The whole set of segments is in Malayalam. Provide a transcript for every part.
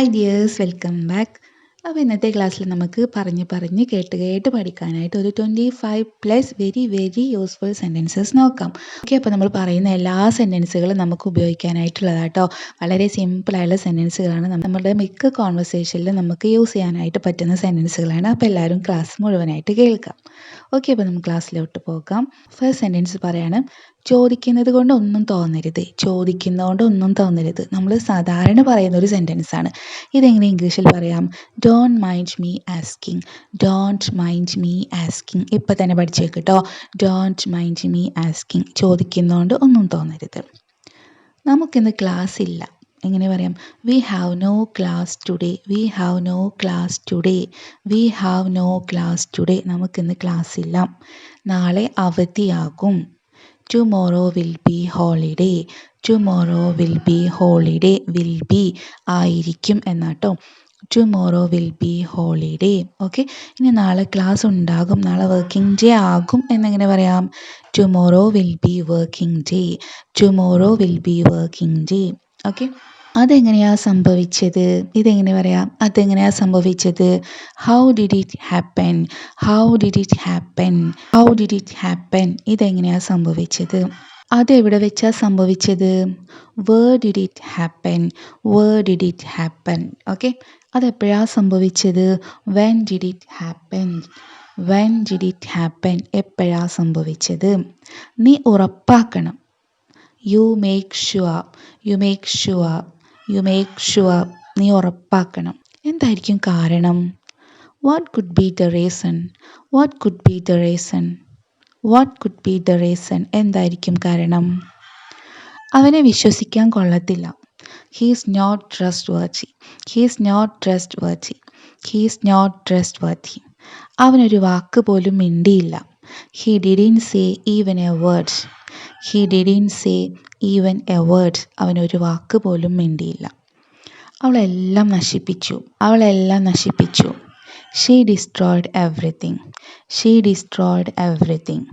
Hi dears, welcome back. അപ്പോൾ ഇന്നത്തെ ക്ലാസ്സിൽ നമുക്ക് പറഞ്ഞ് കേട്ട് പഠിക്കാനായിട്ട് ഒരു 25+ വെരി വെരി യൂസ്ഫുൾ സെൻറ്റൻസസ് നോക്കാം. ഓക്കെ, അപ്പോൾ നമ്മൾ പറയുന്ന എല്ലാ സെൻറ്റൻസുകളും നമുക്ക് ഉപയോഗിക്കാനായിട്ടുള്ളതാട്ടോ. വളരെ സിമ്പിളായുള്ള സെൻറ്റൻസുകളാണ്. നമ്മുടെ മിക്ക കോൺവെർസേഷനിലും നമുക്ക് യൂസ് ചെയ്യാനായിട്ട് പറ്റുന്ന സെൻറ്റൻസുകളാണ്. അപ്പോൾ എല്ലാവരും ക്ലാസ് മുഴുവനായിട്ട് കേൾക്കാം. ഓക്കെ, അപ്പോൾ നമുക്ക് ക്ലാസ്സിലോട്ട് പോകാം. ഫസ്റ്റ് സെൻറ്റൻസ് പറയാണ്, ചോദിക്കുന്നത് കൊണ്ട് ഒന്നും തോന്നരുത്. ചോദിക്കുന്നതുകൊണ്ട് ഒന്നും തോന്നരുത്. നമ്മൾ സാധാരണ പറയുന്ന ഒരു സെൻറ്റൻസ് ആണ്. ഇതെങ്ങനെ ഇംഗ്ലീഷിൽ പറയാം? Don't mind me asking. Don't mind me asking. ഇപ്പം തന്നെ പഠിച്ചു വെക്കട്ടോ. Don't mind me asking. ചോദിക്കുന്നതുകൊണ്ട് ഒന്നും തോന്നരുത്. നമുക്കിന്ന് ക്ലാസ് ഇല്ല. എങ്ങനെ പറയാം? We have no class today. We have no class today. We have no class today. നമുക്കിന്ന് ക്ലാസ് ഇല്ല. നാളെ അവധിയാകും. Tomorrow will be holiday. Tomorrow will be holiday. Will be ആയിരിക്കും എന്നാട്ടോ. Tomorrow will be holiday. Okay, ഇനി നാളെ ക്ലാസ് ഉണ്ടാകും, നാളെ വർക്കിംഗ് ഡേ ആകും എന്നെങ്ങനെ പറയാം? Tomorrow will be working day. Tomorrow will be working day. Okay, അതെങ്ങനെയാ സംഭവിച്ചത്? ഇതെങ്ങനെ പറയാം? അതെങ്ങനെയാ സംഭവിച്ചത്? How did it happen? How did it happen? How did it happen? ഇതെങ്ങനെയാ സംഭവിച്ചത്? അതെവിടെ വെച്ചാ സംഭവിച്ചത്? Where did it happen? Where did it happen? Okay, അതെപ്പോഴാ സംഭവിച്ചത്? When did it happen? When did it happen? എപ്പോഴാ സംഭവിച്ചത്? നീ ഉറപ്പാക്കണം. You make sure. You make sure. You make sure. നീ ഉറപ്പാക്കണം. എന്തായിരിക്കും കാരണം? What could be the reason? What could be the reason? What could be the reason? എന്തായിരിക്കും കാരണം? അവനെ വിശ്വസിക്കാൻ കൊള്ളത്തില്ല. He's not trustworthy. He's not trustworthy. He's not trustworthy. അവനൊരു വാക്ക് പോലും മിണ്ടിയില്ല. He didn't say even a word. He didn't say even a word. അവനൊരു വാക്ക് പോലും മിണ്ടിയില്ല. അവളെല്ലാം നശിപ്പിച്ചു. അവളെല്ലാം നശിപ്പിച്ചു. She destroyed everything. She destroyed everything.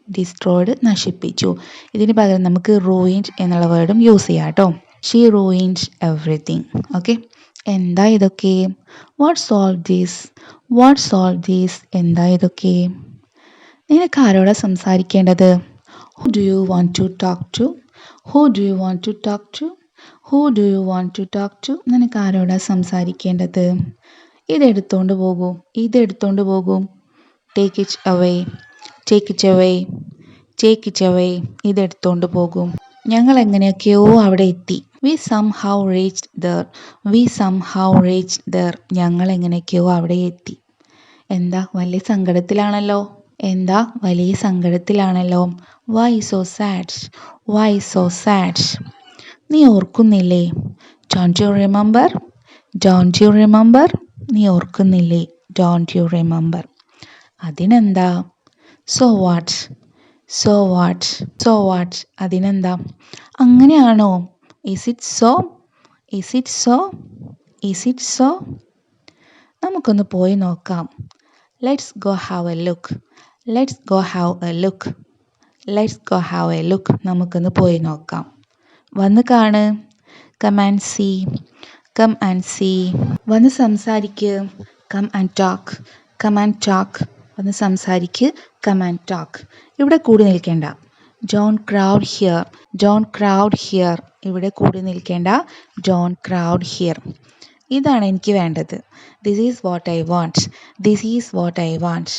Destroyed നശിപ്പിച്ചു. ഇതിന് പകരം നമുക്ക് റൂയിൻഡ് എന്നുള്ള വേർഡും യൂസ് ചെയ്യാം കേട്ടോ. She ruined everything. ഓക്കെ, എന്താ ഇതൊക്കെ? What's all these? What's all these? എന്താ ഇതൊക്കെ? നിനക്ക് ആരോടാ സംസാരിക്കേണ്ടത്? Who do you want to talk to? Who do you want to talk to? Who do you want to talk to? നിനക്ക് ആരോടാ സംസാരിക്കേണ്ടത്? ഇതെടുത്തോണ്ട് പോകൂ. ഇതെടുത്തോണ്ട് പോകൂ. Take it away. Take it away. Take it away. ഇതെടുത്തോണ്ട് പോകും. ഞങ്ങൾ എങ്ങനെയൊക്കെയോ അവിടെ എത്തി. We somehow reached there. We somehow reached there. ഞങ്ങൾ എങ്ങനെയൊക്കെയോ അവിടെ എത്തി. എന്താ വലിയ സങ്കടത്തിലാണല്ലോ? എന്താ വലിയ സങ്കടത്തിലാണല്ലോ? Why so sad? Why so sad? നീ ഓർക്കുന്നില്ലേ? Don't you remember? Don't you remember? നീ ഓർക്കുന്നില്ലേ? Don't you remember? അതിനെന്താ? So what? So what? So what? അതിനെന്താ? അങ്ങനെയാണോ? Is it so? Is it so? Is it so? നമുക്കൊന്ന് പോയി നോക്കാം. Let's go have a look. Let's go have a look. Let's go have a look. നമുക്കൊന്ന് പോയി നോക്കാം. വന്ന് കാണ്. Come and see. Come and see. വന്ന് സംസാരിക്ക്. Come and talk. Come and talk. വന്ന് സംസാരിക്ക്. Come and talk. ഇവിടെ കൂടി നിൽക്കേണ്ട. Don't crowd here. Don't crowd here. ഇവിടെ കൂടി നിൽക്കേണ്ട. Don't crowd here. ഇതാണ് എനിക്ക് വേണ്ടത്. This is what I want. This is what I want.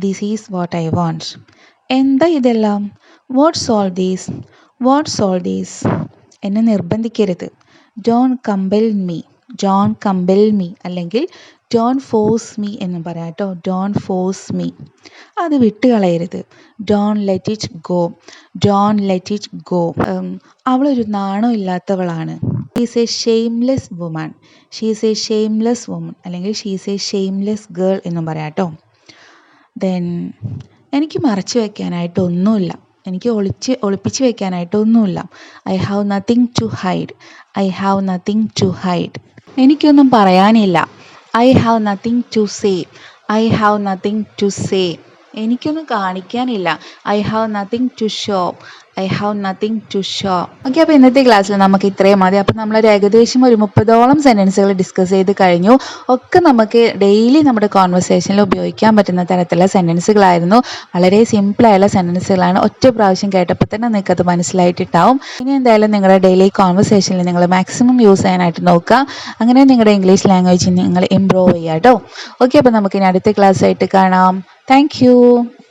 This is what I want. എന്താ ഇതെല്ലാം? What's all these? What's all these? എന്നെ നിർബന്ധിക്കരുത്. Don't compel me. Don't compel me. അല്ലെങ്കിൽ ഡോണ്ട് ഫോഴ്സ് മീ എന്നും പറയാം കേട്ടോ. Don't force me. അത് വിട്ടുകളയരുത്. Don't let it go. Don't let it go. അവളൊരു നാണം ഇല്ലാത്തവളാണ്. She's a shameless woman. She's a shameless woman അല്ലെങ്കിൽ ഷീസ് എ ഷെയിംലെസ് ഗേൾ എന്നും പറയാം കേട്ടോ. ദെൻ എനിക്ക് മറച്ചു വയ്ക്കാനായിട്ടൊന്നുമില്ല. എനിക്ക് ഒളിപ്പിച്ച് വെക്കാനായിട്ടൊന്നുമില്ല. I have nothing to hide. I have nothing to hide. എനിക്കൊന്നും പറയാനില്ല. I have nothing to say. I have nothing to say. എനിക്കൊന്നും കാണിക്കാനില്ല. I have nothing to show. I have nothing to show. Okay, അപ്പോൾ ഇന്നത്തെ ക്ലാസ്സിൽ നമുക്ക് ഇത്രയും മതി. അപ്പോൾ നമ്മളൊരു ഏകദേശം ഒരു 30ഓളം സെൻറ്റൻസുകൾ ഡിസ്കസ് ചെയ്ത് കഴിഞ്ഞു. ഒക്കെ നമുക്ക് ഡെയിലി നമ്മുടെ കോൺവെർസേഷനിൽ ഉപയോഗിക്കാൻ പറ്റുന്ന തരത്തിലുള്ള സെൻറ്റൻസുകളായിരുന്നു. വളരെ സിമ്പിളായുള്ള സെൻറ്റൻസുകളാണ്. ഒറ്റ പ്രാവശ്യം കേട്ടപ്പോൾ തന്നെ നിങ്ങൾക്കത് മനസ്സിലായിട്ടുണ്ടാവും. ഇനി എന്തായാലും നിങ്ങളുടെ ഡെയിലി കോൺവെർസേഷനിൽ നിങ്ങൾ മാക്സിമം യൂസ് ചെയ്യാനായിട്ട് നോക്കുക. അങ്ങനെ നിങ്ങളുടെ ഇംഗ്ലീഷ് ലാംഗ്വേജ് നിങ്ങൾ ഇമ്പ്രൂവ് ചെയ്യുക കേട്ടോ. ഓക്കെ, അപ്പോൾ നമുക്കിനി അടുത്ത ക്ലാസ്സായിട്ട് കാണാം. Thank you.